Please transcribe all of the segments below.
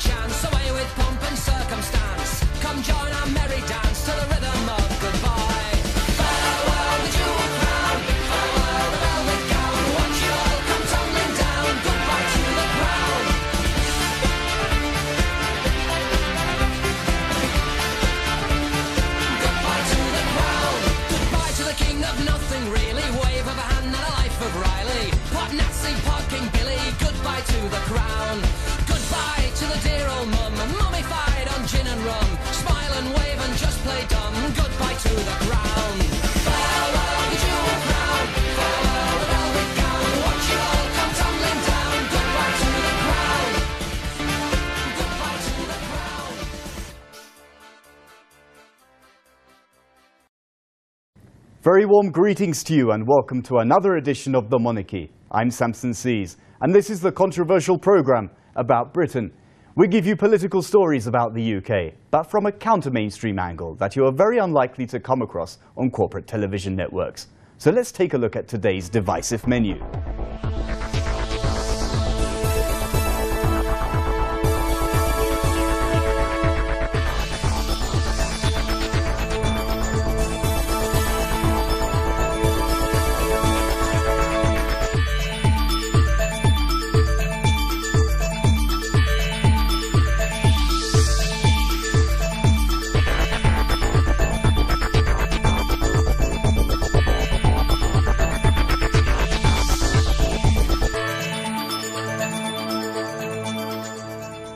chance, away with pomp and circumstance. Come join our merry dance to the rhythm of goodbye. Farewell the jewel crown, farewell the velvet gown. Watch you all come tumbling down. Goodbye to the crown. Goodbye to the crown. Goodbye to the king of nothing really. Wave of a hand and a life of Riley. Pot Nazi, Pod King Billy. Goodbye to the crown. Goodbye to the dear old mum, mummified on gin and rum. Smile and wave and just play dumb. Goodbye to the crown. Farewell the jewel crown, farewell the velvet gown. Watch you all come tumbling down. Goodbye to the crown. Goodbye to the crown. Very warm greetings to you and welcome to another edition of The Monarchy. I'm Samson Sees, and this is the controversial programme about Britain. We give you political stories about the UK, but from a counter-mainstream angle that you are very unlikely to come across on corporate television networks. So let's take a look at today's divisive menu.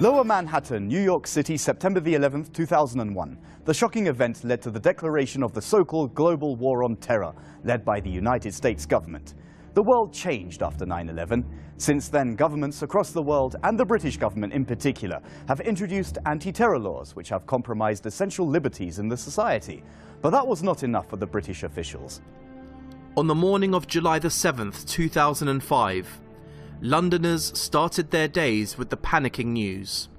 Lower Manhattan, New York City, September the 11th, 2001. The shocking event led to the declaration of the so-called global war on terror, led by the United States government. The world changed after 9/11. Since then, governments across the world, and the British government in particular, have introduced anti-terror laws which have compromised essential liberties in the society. But that was not enough for the British officials. On the morning of July the 7th, 2005, Londoners started their days with the panicking news.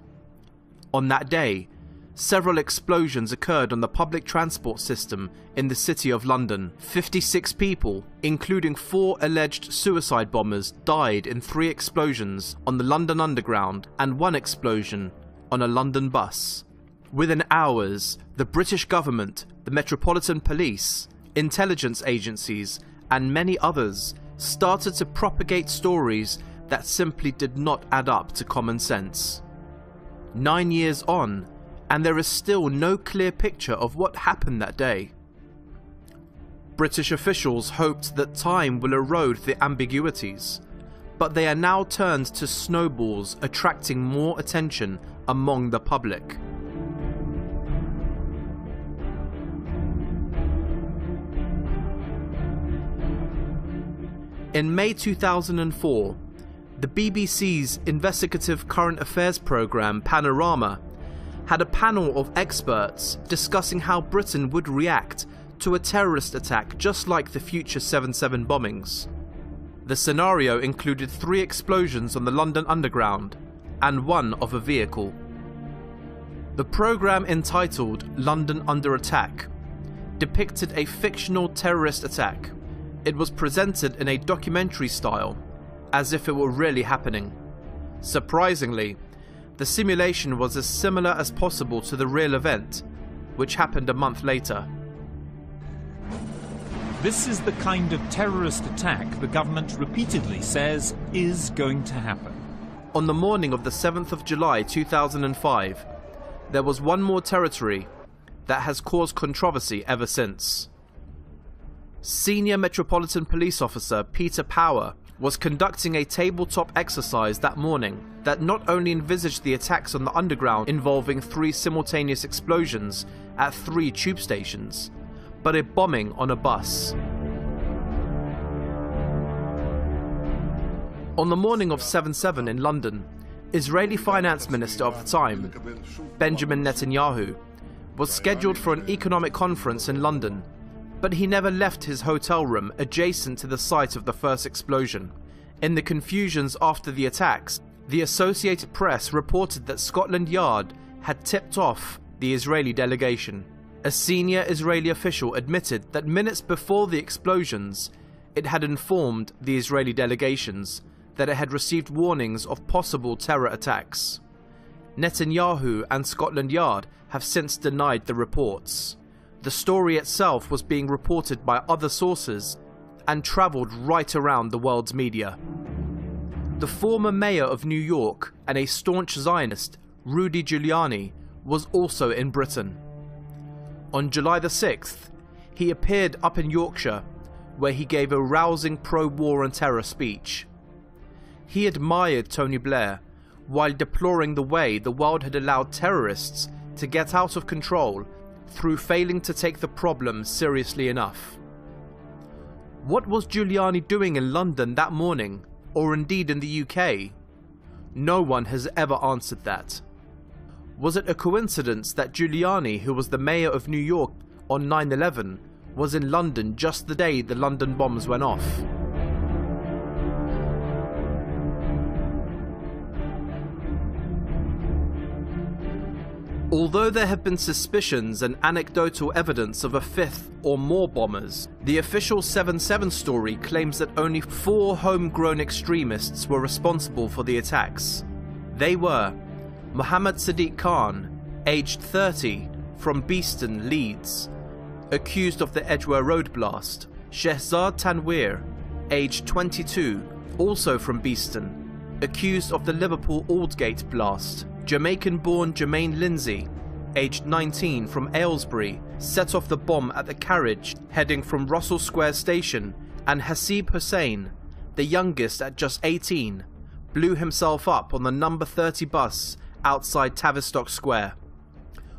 On that day, several explosions occurred on the public transport system in the City of London. 56 people, including 4 alleged suicide bombers, died in 3 explosions on the London Underground and 1 explosion on a London bus. Within hours, the British government, the Metropolitan Police, intelligence agencies, and many others started to propagate stories that simply did not add up to common sense. 9 years on, and there is still no clear picture of what happened that day. British officials hoped that time will erode the ambiguities, but they are now turned to snowballs attracting more attention among the public. In May 2004, the BBC's investigative current affairs programme Panorama had a panel of experts discussing how Britain would react to a terrorist attack just like the future 7/7 bombings. The scenario included 3 explosions on the London Underground and 1 of a vehicle. The programme, entitled London Under Attack, depicted a fictional terrorist attack. It was presented in a documentary style, as if it were really happening. Surprisingly, the simulation was as similar as possible to the real event, which happened a month later. This is the kind of terrorist attack the government repeatedly says is going to happen. On the morning of the 7th of July 2005, there was one more territory that has caused controversy ever since. Senior Metropolitan Police Officer Peter Power was conducting a tabletop exercise that morning that not only envisaged the attacks on the Underground involving 3 simultaneous explosions at 3 tube stations, but a bombing on a bus. On the morning of 7/7 in London, Israeli Finance Minister of the time, Benjamin Netanyahu, was scheduled for an economic conference in London, but he never left his hotel room adjacent to the site of the first explosion. In the confusions after the attacks, the Associated Press reported that Scotland Yard had tipped off the Israeli delegation. A senior Israeli official admitted that minutes before the explosions, it had informed the Israeli delegations that it had received warnings of possible terror attacks. Netanyahu and Scotland Yard have since denied the reports. The story itself was being reported by other sources and travelled right around the world's media. The former mayor of New York and a staunch Zionist, Rudy Giuliani, was also in Britain. On July the 6th, he appeared up in Yorkshire, where he gave a rousing pro-war and terror speech. He admired Tony Blair, while deploring the way the world had allowed terrorists to get out of control through failing to take the problem seriously enough. What was Giuliani doing in London that morning, or indeed in the UK? No one has ever answered that. Was it a coincidence that Giuliani, who was the mayor of New York on 9/11, was in London just the day the London bombs went off? Although there have been suspicions and anecdotal evidence of a fifth or more bombers, the official 7/7 story claims that only 4 homegrown extremists were responsible for the attacks. They were Mohammed Sadiq Khan, aged 30, from Beeston, Leeds, accused of the Edgware Road blast; Shehzad Tanweer, aged 22, also from Beeston, accused of the Liverpool Aldgate blast; Jamaican-born Jermaine Lindsay, aged 19, from Aylesbury, set off the bomb at the carriage heading from Russell Square Station; and Hasib Hussain, the youngest at just 18, blew himself up on the number 30 bus outside Tavistock Square.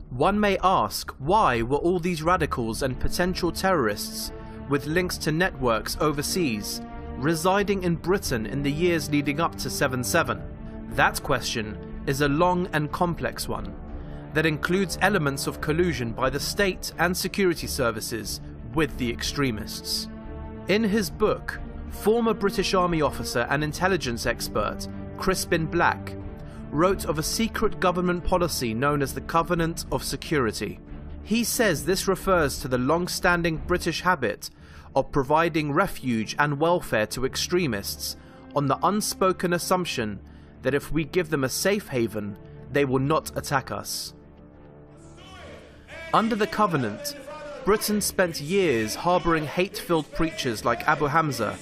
One may ask, why were all these radicals and potential terrorists with links to networks overseas residing in Britain in the years leading up to 7/7? That question is a long and complex one that includes elements of collusion by the state and security services with the extremists. In his book, former British Army officer and intelligence expert Crispin Black wrote of a secret government policy known as the Covenant of Security. He says this refers to the long-standing British habit of providing refuge and welfare to extremists on the unspoken assumption that if we give them a safe haven, they will not attack us. Under the Covenant, Britain spent years harbouring hate-filled preachers like Abu Hamza,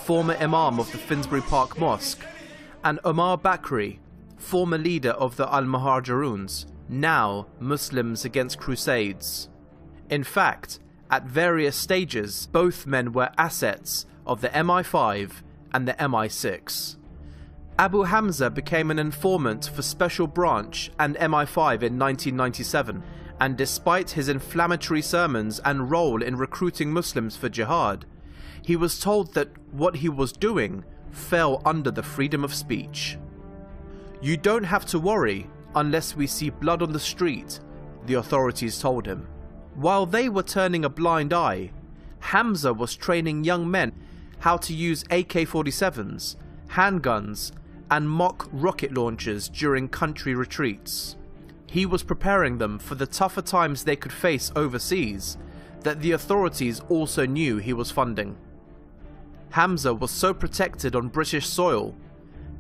former Imam of the Finsbury Park Mosque, and Omar Bakri, former leader of the Al-Muhajiruns, now Muslims Against Crusades. In fact, at various stages, both men were assets of the MI5 and the MI6. Abu Hamza became an informant for Special Branch and MI5 in 1997, and despite his inflammatory sermons and role in recruiting Muslims for jihad, he was told that what he was doing fell under the freedom of speech. "You don't have to worry unless we see blood on the street," the authorities told him. While they were turning a blind eye, Hamza was training young men how to use AK-47s, handguns, and mock rocket launchers during country retreats. He was preparing them for the tougher times they could face overseas that the authorities also knew he was funding. Hamza was so protected on British soil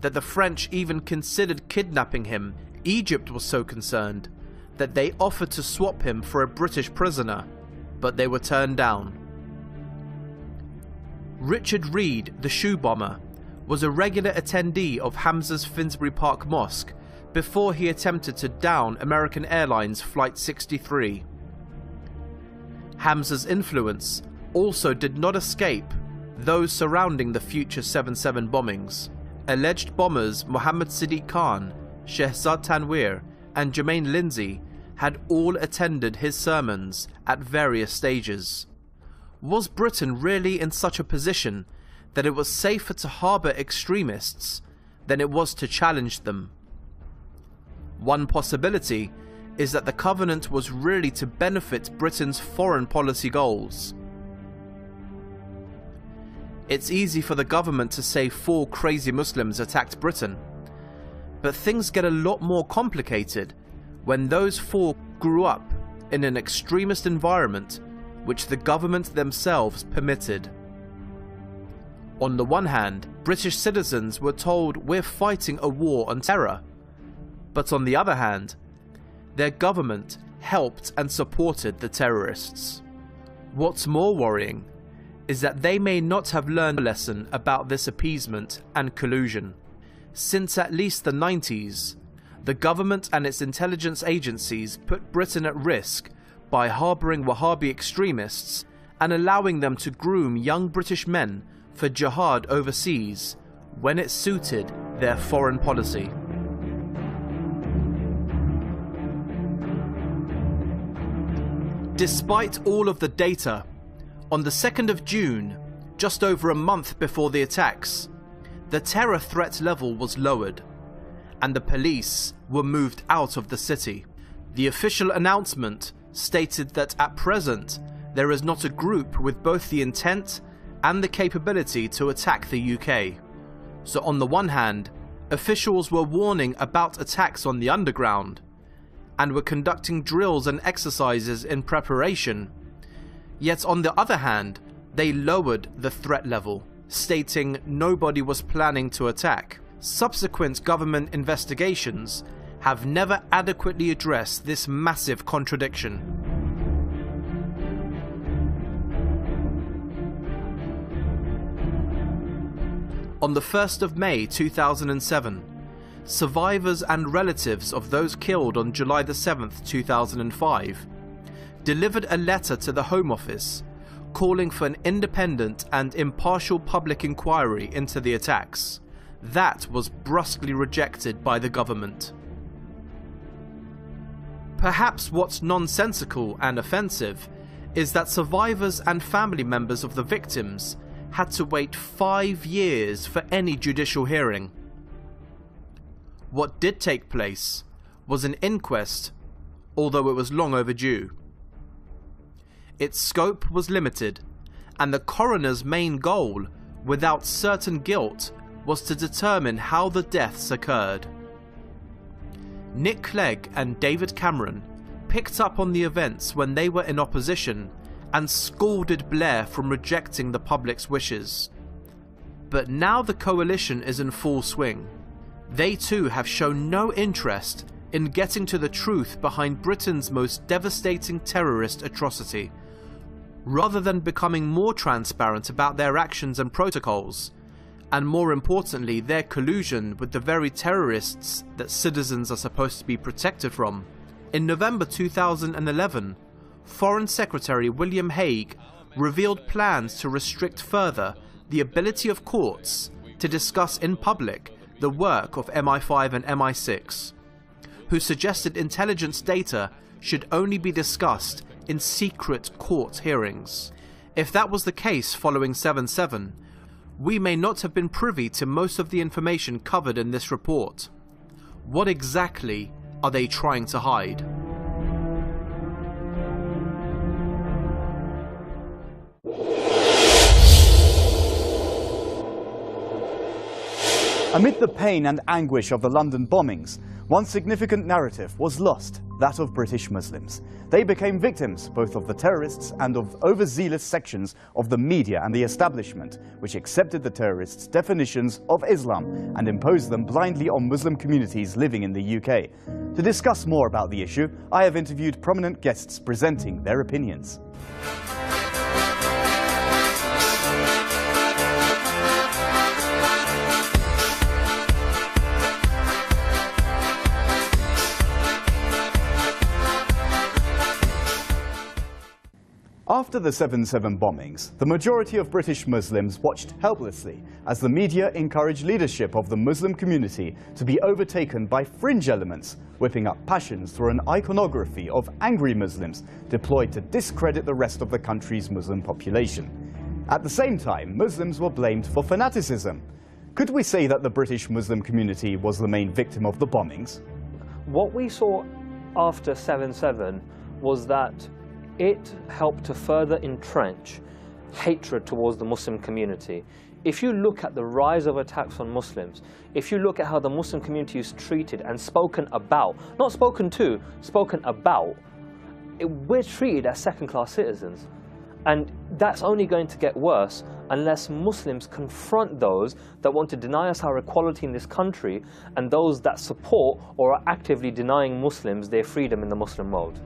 that the French even considered kidnapping him. Egypt was so concerned that they offered to swap him for a British prisoner, but they were turned down. Richard Reed, the shoe bomber, was a regular attendee of Hamza's Finsbury Park Mosque before he attempted to down American Airlines Flight 63. Hamza's influence also did not escape those surrounding the future 7/7 bombings. Alleged bombers Mohammed Sadiq Khan, Shehzad Tanweer, and Jermaine Lindsay had all attended his sermons at various stages. Was Britain really in such a position that it was safer to harbour extremists than it was to challenge them? One possibility is that the Covenant was really to benefit Britain's foreign policy goals. It's easy for the government to say 4 crazy Muslims attacked Britain, but things get a lot more complicated when those 4 grew up in an extremist environment which the government themselves permitted. On the one hand, British citizens were told we're fighting a war on terror, But on the other hand, their government helped and supported the terrorists. What's more worrying is that they may not have learned a lesson about this appeasement and collusion. Since at least the 90s, the government and its intelligence agencies put Britain at risk by harbouring Wahhabi extremists and allowing them to groom young British men for jihad overseas when it suited their foreign policy. Despite all of the data, on the 2nd of June, just over a month before the attacks, the terror threat level was lowered, and the police were moved out of the city. The official announcement stated that at present, there is not a group with both the intent and the capability to attack the UK. So on the one hand, officials were warning about attacks on the underground, and were conducting drills and exercises in preparation. Yet on the other hand, they lowered the threat level, stating nobody was planning to attack. Subsequent government investigations have never adequately addressed this massive contradiction. On the 1st of May 2007, survivors and relatives of those killed on July the 7th, 2005, delivered a letter to the Home Office calling for an independent and impartial public inquiry into the attacks. That was brusquely rejected by the government. Perhaps what's nonsensical and offensive is that survivors and family members of the victims had to wait 5 years for any judicial hearing. What did take place was an inquest, although it was long overdue. Its scope was limited, and the coroner's main goal, without certain guilt, was to determine how the deaths occurred. Nick Clegg and David Cameron picked up on the events when they were in opposition and scolded Blair from rejecting the public's wishes. But now the coalition is in full swing. They too have shown no interest in getting to the truth behind Britain's most devastating terrorist atrocity. Rather than becoming more transparent about their actions and protocols, and more importantly their collusion with the very terrorists that citizens are supposed to be protected from, in November 2011, Foreign Secretary William Hague revealed plans to restrict further the ability of courts to discuss in public the work of MI5 and MI6, who suggested intelligence data should only be discussed in secret court hearings. If that was the case following 7/7, we may not have been privy to most of the information covered in this report. What exactly are they trying to hide? Amid the pain and anguish of the London bombings, one significant narrative was lost, that of British Muslims. They became victims both of the terrorists and of overzealous sections of the media and the establishment, which accepted the terrorists' definitions of Islam and imposed them blindly on Muslim communities living in the UK. To discuss more about the issue, I have interviewed prominent guests presenting their opinions. After the 7/7 bombings, the majority of British Muslims watched helplessly as the media encouraged leadership of the Muslim community to be overtaken by fringe elements, whipping up passions through an iconography of angry Muslims deployed to discredit the rest of the country's Muslim population. At the same time, Muslims were blamed for fanaticism. Could we say that the British Muslim community was the main victim of the bombings? What we saw after 7/7 was that it helped to further entrench hatred towards the Muslim community. If you look at the rise of attacks on Muslims, if you look at how the Muslim community is treated and spoken about, not spoken to, spoken about, we're treated as second-class citizens. And that's only going to get worse unless Muslims confront those that want to deny us our equality in this country and those that support or are actively denying Muslims their freedom in the Muslim world.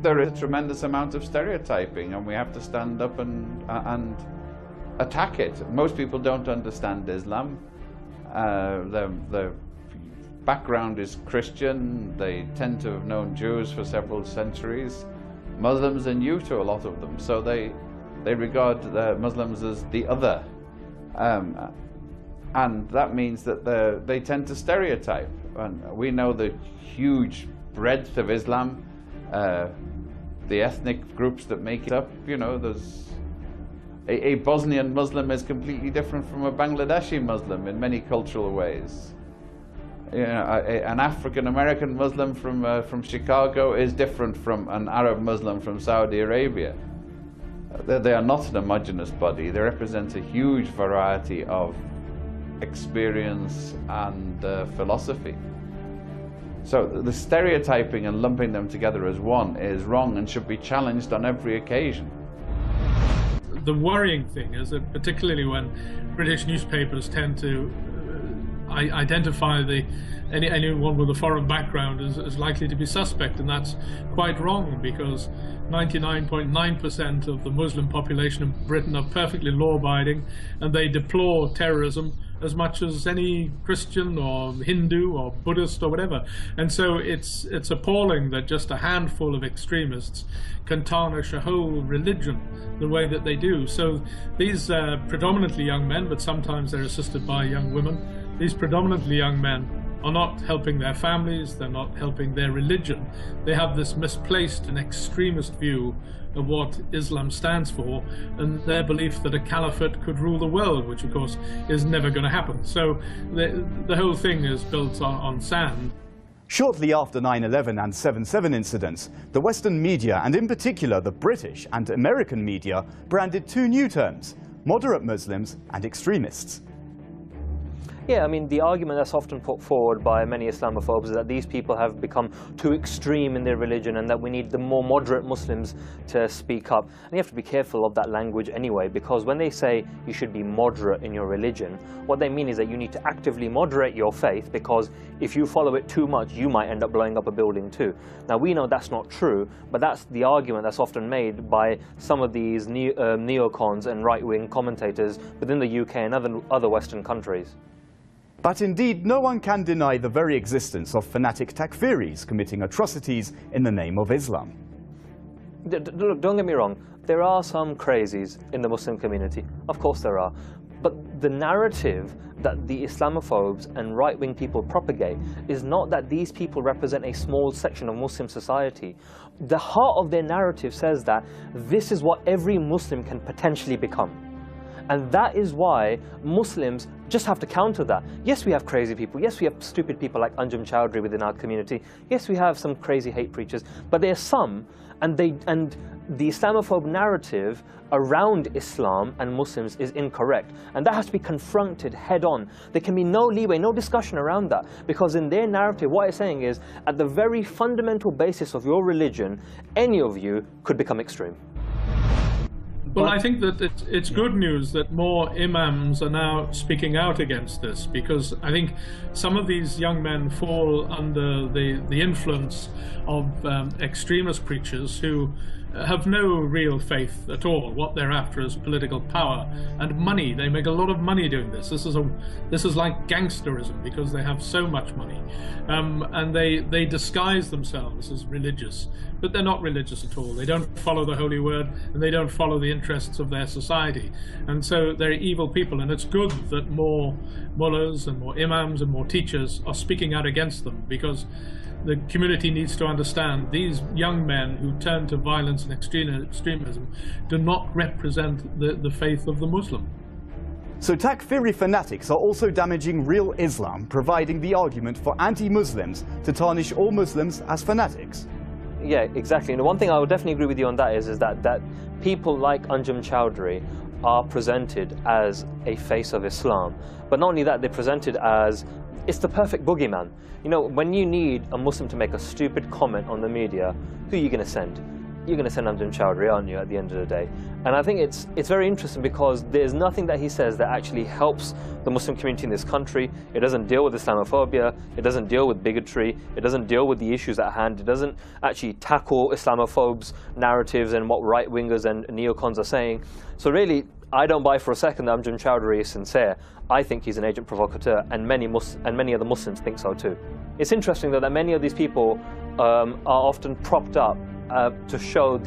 There is a tremendous amount of stereotyping, and we have to stand up and attack it. Most people don't understand Islam. Their background is Christian. They tend to have known Jews for several centuries. Muslims are new to a lot of them, so they regard Muslims as the other, and that means that they tend to stereotype. And we know the huge breadth of Islam, the ethnic groups that make it up. You know, there's a Bosnian Muslim is completely different from a Bangladeshi Muslim in many cultural ways. You know, an African-American Muslim from Chicago is different from an Arab Muslim from Saudi Arabia. They are not an homogeneous body. They represent a huge variety of experience and philosophy. So the stereotyping and lumping them together as one is wrong and should be challenged on every occasion. The worrying thing is that particularly when British newspapers tend to identify anyone with a foreign background as likely to be suspect, and that's quite wrong, because 99.9% of the Muslim population of Britain are perfectly law-abiding, and they deplore terrorism as much as any Christian or Hindu or Buddhist or whatever. And so it's appalling that just a handful of extremists can tarnish a whole religion the way that they do. So these predominantly young men, but sometimes they're assisted by young women, these predominantly young men are not helping their families, they're not helping their religion. They have this misplaced and extremist view of what Islam stands for, and their belief that a caliphate could rule the world, which of course is never going to happen. So the whole thing is built on sand. Shortly after 9/11 and 7/7 incidents, the Western media, and in particular the British and American media, branded two new terms: moderate Muslims and extremists. Yeah, I mean, the argument that's often put forward by many Islamophobes is that these people have become too extreme in their religion and that we need the more moderate Muslims to speak up. And you have to be careful of that language anyway, because when they say you should be moderate in your religion, what they mean is that you need to actively moderate your faith, because if you follow it too much, you might end up blowing up a building too. Now, we know that's not true, but that's the argument that's often made by some of these neocons and right-wing commentators within the UK and other Western countries. But indeed, no one can deny the very existence of fanatic takfiris committing atrocities in the name of Islam. Look, don't get me wrong, there are some crazies in the Muslim community. Of course there are. But the narrative that the Islamophobes and right-wing people propagate is not that these people represent a small section of Muslim society. The heart of their narrative says that this is what every Muslim can potentially become. And that is why Muslims just have to counter that. Yes, we have crazy people. Yes, we have stupid people like Anjum Chowdhury within our community. Yes, we have some crazy hate preachers. But there are some, and the Islamophobe narrative around Islam and Muslims is incorrect. And that has to be confronted head on. There can be no leeway, no discussion around that. Because in their narrative, what it's saying is, at the very fundamental basis of your religion, any of you could become extreme. Well, I think that it's good news that more imams are now speaking out against this, because I think some of these young men fall under the influence of extremist preachers who have no real faith at all. What they're after is political power and money. They make a lot of money doing this. This is like gangsterism, because they have so much money, and they disguise themselves as religious, but they're not religious at all. They don't follow the holy word, and they don't follow the interests of their society, and so they're evil people. And it's good that more mullahs and more imams and more teachers are speaking out against them, because the community needs to understand these young men who turn to violence and extremism do not represent the faith of the Muslim. So Takfiri fanatics are also damaging real Islam, providing the argument for anti-Muslims to tarnish all Muslims as fanatics. Yeah, exactly. And the one thing I would definitely agree with you on that is that people like Anjum Chowdhury are presented as a face of Islam. But not only that, they're presented as it's the perfect boogeyman. You know, when you need a Muslim to make a stupid comment on the media, who are you going to send? you're going to send Amjad Chowdhury, aren't you, at the end of the day? And I think it's very interesting because there's nothing that he says that actually helps the Muslim community in this country. It doesn't deal with Islamophobia, it doesn't deal with bigotry, it doesn't deal with the issues at hand, it doesn't actually tackle Islamophobes' narratives and what right-wingers and neocons are saying. So really, I don't buy for a second that Amjad Chowdhury is sincere. I think he's an agent provocateur, and many other Muslims think so too. It's interesting though that many of these people are often propped up to show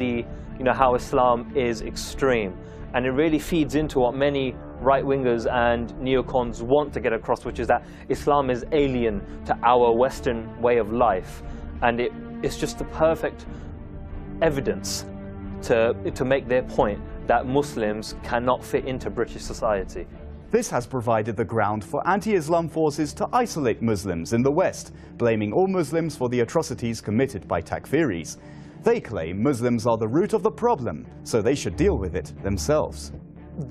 how Islam is extreme, and it really feeds into what many right-wingers and neocons want to get across, which is that Islam is alien to our Western way of life, and it's just the perfect evidence to make their point that Muslims cannot fit into British society. This has provided the ground for anti-Islam forces to isolate Muslims in the West, blaming all Muslims for the atrocities committed by Takfiris. They claim Muslims are the root of the problem, so they should deal with it themselves.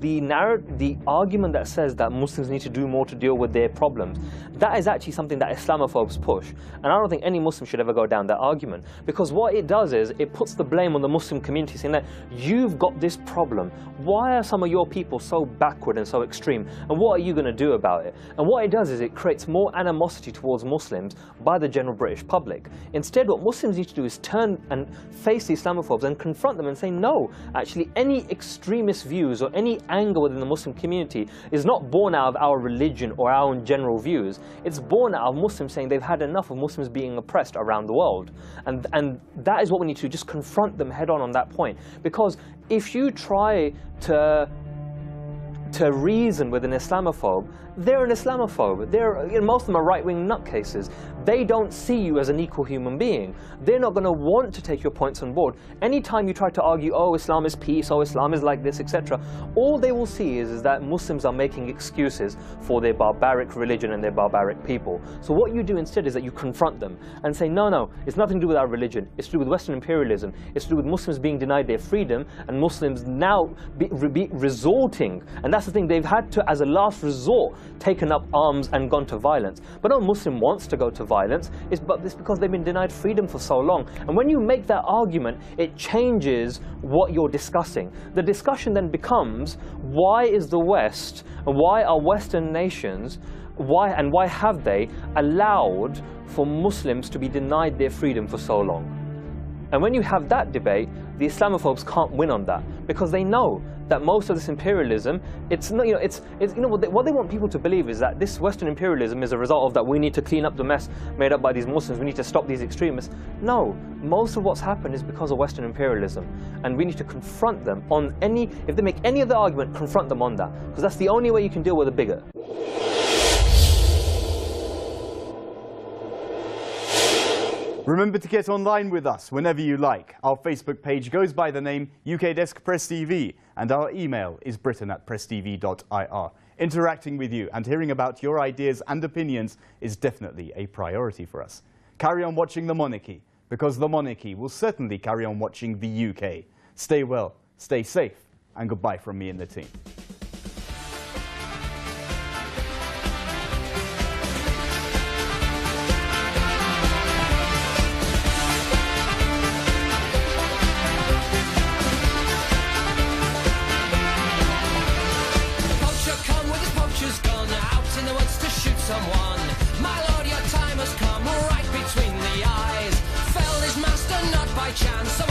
The argument that says that Muslims need to do more to deal with their problems, that is actually something that Islamophobes push. And I don't think any Muslim should ever go down that argument, because what it does is it puts the blame on the Muslim community, saying that you've got this problem. Why are some of your people so backward and so extreme? And what are you going to do about it? And what it does is it creates more animosity towards Muslims by the general British public. Instead, what Muslims need to do is turn and face the Islamophobes and confront them and say, no, actually any extremist views or any anger within the Muslim community is not born out of our religion or our own general views. It's born out of Muslims saying they've had enough of Muslims being oppressed around the world. And that is what we need to do, just confront them head on that point. Because if you try to reason with an Islamophobe, they're an Islamophobe. Most of them are right-wing nutcases. They don't see you as an equal human being. They're not going to want to take your points on board. Anytime you try to argue, oh, Islam is peace, oh, Islam is like this, etc., all they will see is that Muslims are making excuses for their barbaric religion and their barbaric people. So what you do instead is that you confront them and say, no, it's nothing to do with our religion. It's to do with Western imperialism. It's to do with Muslims being denied their freedom and Muslims now resorting, and that's the thing, they've had to, as a last resort, taken up arms and gone to violence. But no Muslim wants to go to violence, but it's because they've been denied freedom for so long. And when you make that argument, it changes what you're discussing. The discussion then becomes, why is the West, and why are Western nations, why have they allowed for Muslims to be denied their freedom for so long? And when you have that debate, the Islamophobes can't win on that, because they know that most of this imperialism, what they want people to believe is that this Western imperialism is a result of that we need to clean up the mess made up by these Muslims, we need to stop these extremists. No, most of what's happened is because of Western imperialism, and we need to confront them on if they make any other argument, confront them on that, because that's the only way you can deal with a bigot. Remember to get online with us whenever you like. Our Facebook page goes by the name UK Desk Press TV, and our email is britain@presstv.ir. Interacting with you and hearing about your ideas and opinions is definitely a priority for us. Carry on watching The Monarchy, because the monarchy will certainly carry on watching the UK. Stay well, stay safe, and goodbye from me and the team. Someone, my lord, your time has come, right between the eyes. Felled his master not by chance.